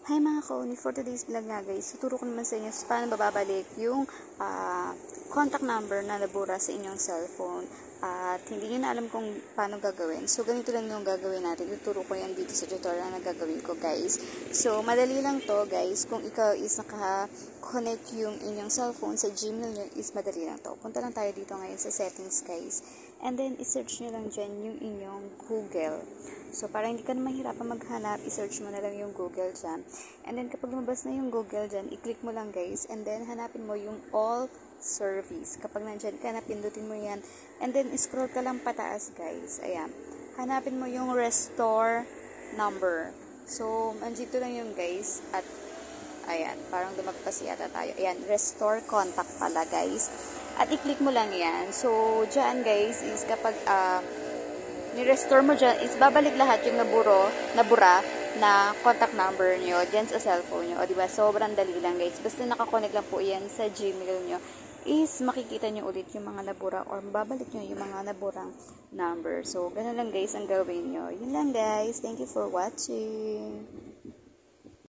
Hi mga kauni, for today's vlog nga guys, tuturo ko naman sa inyo paano bababalik yung contact number na nabura sa inyong cellphone at hindi nyo na alam kung paano gagawin. So ganito lang yung gagawin natin, tuturo ko yan dito sa tutorial na gagawin ko guys. So madali lang to guys, kung ikaw is naka-connect yung inyong cellphone sa Gmail nyo is madali lang to. Punta lang tayo dito ngayon sa settings guys. And then, isearch nyo lang dyan yung inyong Google. So, para hindi ka na mahirapan maghanap, isearch mo na lang yung Google dyan. And then, kapag lumabas na yung Google dyan, i-click mo lang guys. And then, hanapin mo yung all service. Kapag nandyan ka, pindutin mo yan. And then, scroll ka lang pataas guys. Ayan. Hanapin mo yung restore number. So, andito lang yung guys. At, ayan. Parang lumagpas yata tayo. Ayan. Restore contact pala guys. At i-click mo lang yan. So, dyan guys, is kapag ni-restore mo dyan, is babalik lahat yung nabura na contact number nyo dyan sa cellphone nyo. O, diba? Sobrang dali lang guys. Basta nakakonect lang po yan sa Gmail nyo, is makikita nyo ulit yung mga nabura or babalik nyo yung mga naburang number. So, ganun lang guys ang gawin nyo. Yun lang guys. Thank you for watching.